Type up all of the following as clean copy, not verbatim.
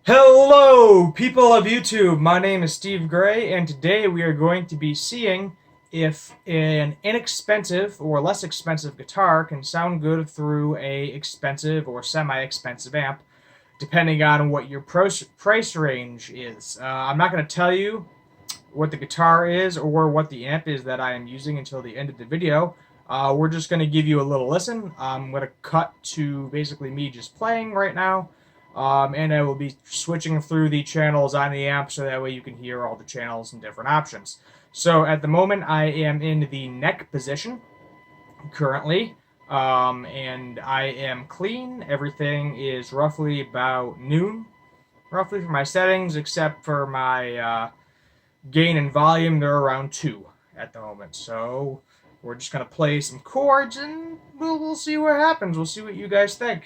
Hello, people of YouTube. My name is Steve Gray, and today we are going to be seeing if an inexpensive or less expensive guitar can sound good through a expensive or semi-expensive amp, depending on what your price range is. I'm not going to tell you what the guitar is or what the amp is that I am using until the end of the video. We're just going to give you a little listen. I'm going to cut to basically me just playing right now. And I will be switching through the channels on the amp so that way you can hear all the channels and different options. So at the moment I am in the neck position currently, and I am clean. Everything is roughly about noon, roughly for my settings, except for my gain and volume. They're around 2 at the moment. So we're just going to play some chords and we'll see what happens. We'll see what you guys think.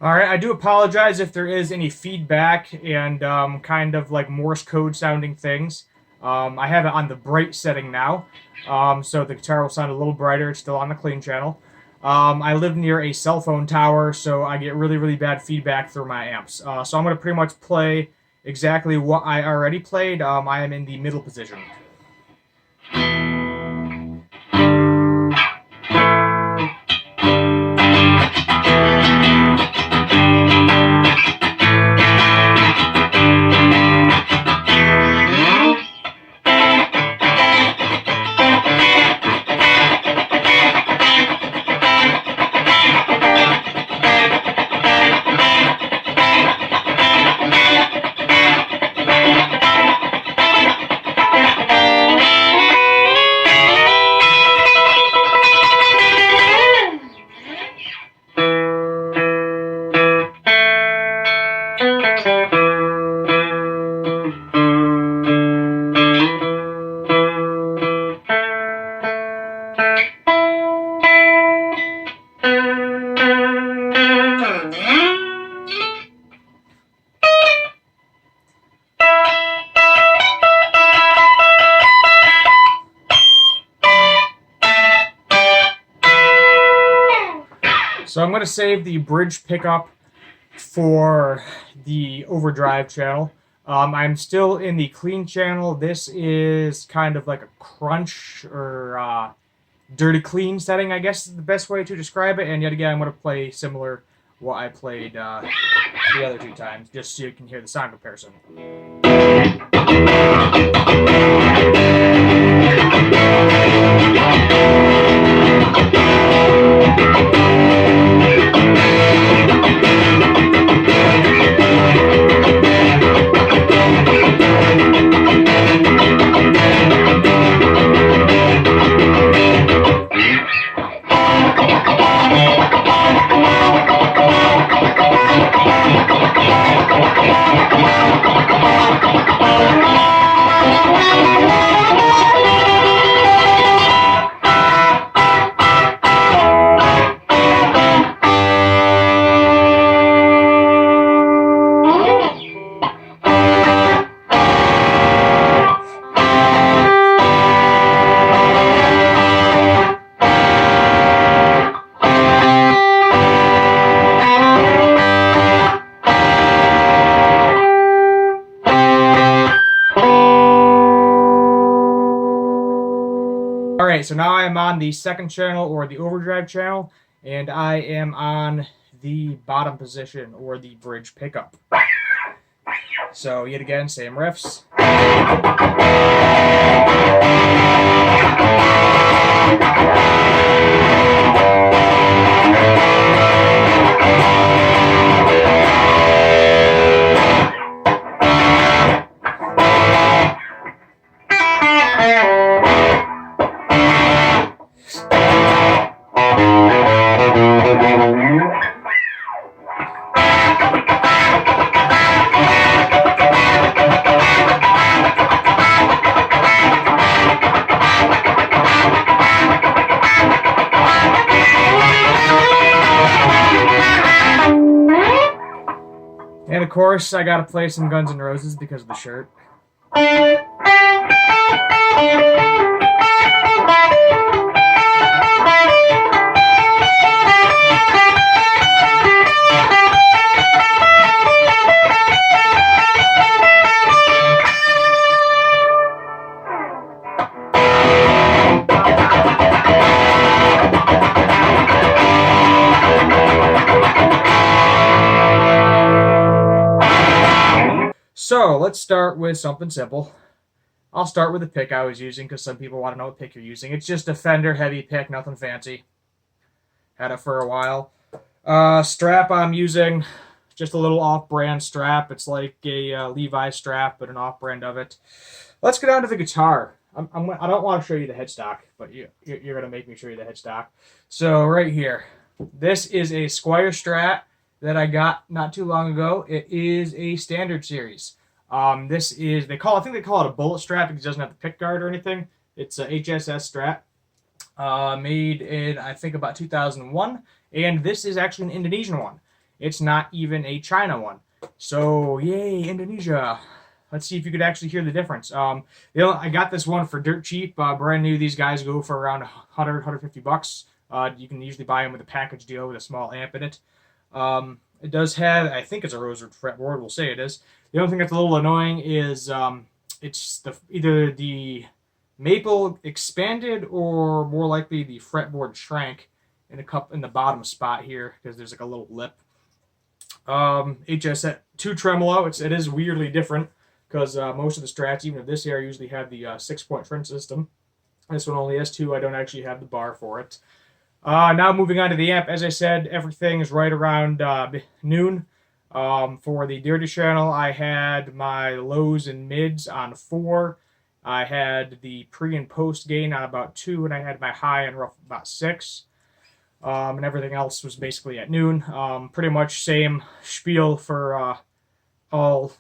Alright, I do apologize if there is any feedback and kind of like Morse code sounding things. I have it on the bright setting now, so the guitar will sound a little brighter. It's still on the clean channel. I live near a cell phone tower, so I get really bad feedback through my amps. So I'm going to pretty much play exactly what I already played. I am in the middle position. So I'm going to save the bridge pickup for the overdrive channel. I'm still in the clean channel. This is kind of like a crunch or dirty clean setting, I guess is the best way to describe it. And yet again, I'm going to play similar what I played the other 2 times, just so you can hear the sound comparison. Alright, so now I am on the second channel, or the overdrive channel, and I am on the bottom position, or the bridge pickup. So yet again, same riffs. And of course, I gotta play some Guns N' Roses because of the shirt. So let's start with something simple. I'll start with the pick I was using because some people want to know what pick you're using. It's just a Fender heavy pick, nothing fancy. Had it for a while. Strap I'm using, just a little off-brand strap. It's like a Levi strap, but an off-brand of it. Let's get on to the guitar. I don't want to show you the headstock, but you're going to make me show you the headstock. So right here, this is a Squire Strat that I got not too long ago. It is a standard series. This is, I think they call it a bullet strap because it doesn't have the pick guard or anything. It's a HSS Strat, made in, I think, about 2001. And this is actually an Indonesian one. It's not even a China one. So, yay, Indonesia. Let's see if you could actually hear the difference. I got this one for dirt cheap, brand new. These guys go for around 100, 150 bucks. You can usually buy them with a package deal with a small amp in it. It does have, I think it's a rosewood fretboard, we'll say it is. The only thing that's a little annoying is it's either the maple expanded or more likely the fretboard shrank in the bottom spot here because there's like a little lip. HS2 tremolo, it is weirdly different because most of the Strats, even if this here, usually have the 6-point French system. This one only has 2. I don't actually have the bar for it. Now moving on to the amp, as I said, everything is right around noon. For the Dirty channel, I had my lows and mids on 4. I had the pre and post gain on about 2, and I had my high on rough about 6. And everything else was basically at noon. Pretty much same spiel for all.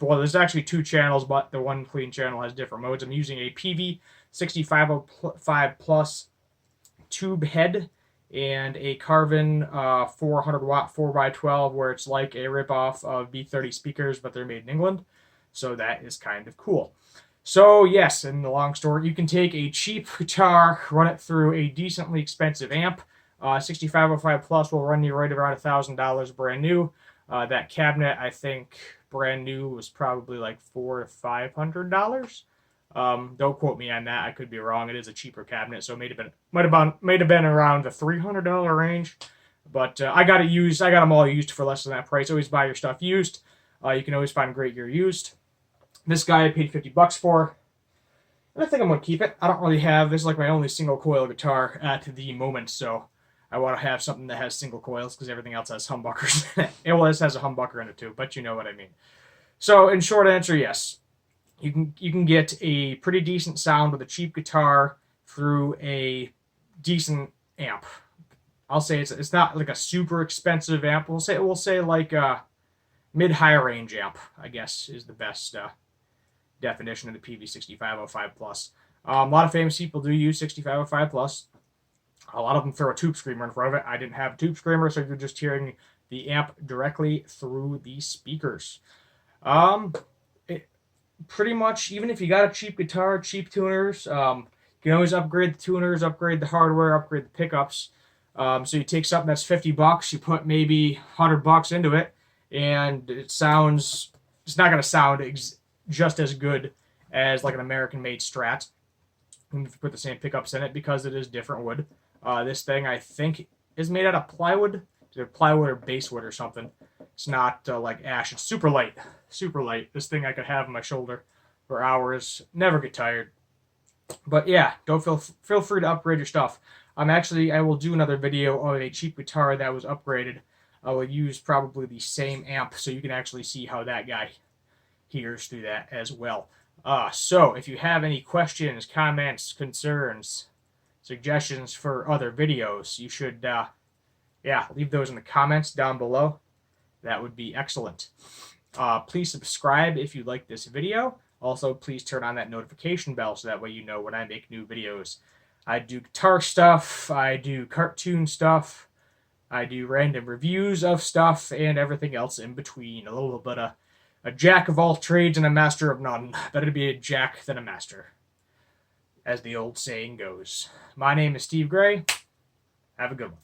Well, there's actually 2 channels, but the one clean channel has different modes. I'm using a PV 6505 Plus tube head and a Carvin 400 watt 4x12 where it's like a ripoff of B30 speakers, but they're made in England. So that is kind of cool. So yes, in the long story, you can take a cheap guitar, run it through a decently expensive amp. 6505 Plus will run you right around $1,000 brand new. That cabinet, I think, brand new was probably like $400 to $500. Don't quote me on that. I could be wrong. It is a cheaper cabinet, so it might have been around the $300 range. But I got it used. I got them all used for less than that price. Always buy your stuff used. You can always find great gear used. This guy I paid $50 for, and I think I'm gonna keep it. I don't really have this is like my only single coil guitar at the moment, so I want to have something that has single coils because everything else has humbuckers in it. Well, this has a humbucker in it too, but you know what I mean. So in short answer, yes. You can get a pretty decent sound with a cheap guitar through a decent amp. I'll say it's not like a super expensive amp. We'll say like a mid-high range amp, I guess, is the best definition of the PV6505 Plus. A lot of famous people do use 6505 Plus. A lot of them throw a tube screamer in front of it. I didn't have a tube screamer, so you're just hearing the amp directly through the speakers. Pretty much, even if you got a cheap guitar, cheap tuners, you can always upgrade the tuners, upgrade the hardware, upgrade the pickups. So you take something that's $50, you put maybe $100 into it, and it's not going to sound just as good as like an American-made Strat. put the same pickups in it because it is different wood. This thing, I think, is made out of plywood. Either plywood or basswood or something. It's not like ash. It's super light. Super light. This thing I could have on my shoulder for hours. Never get tired. But yeah, don't feel free to upgrade your stuff. I will do another video of a cheap guitar that was upgraded. I will use probably the same amp so you can actually see how that guy hears through that as well. So if you have any questions, comments, concerns, suggestions for other videos, you should leave those in the comments down below. That would be excellent. Please subscribe if you like this video. Also, please turn on that notification bell so that way you know when I make new videos. I do guitar stuff, I do cartoon stuff, I do random reviews of stuff, and everything else in between. A little bit of a jack of all trades and a master of none. Better to be a jack than a master, as the old saying goes. My name is Steve Gray. Have a good one.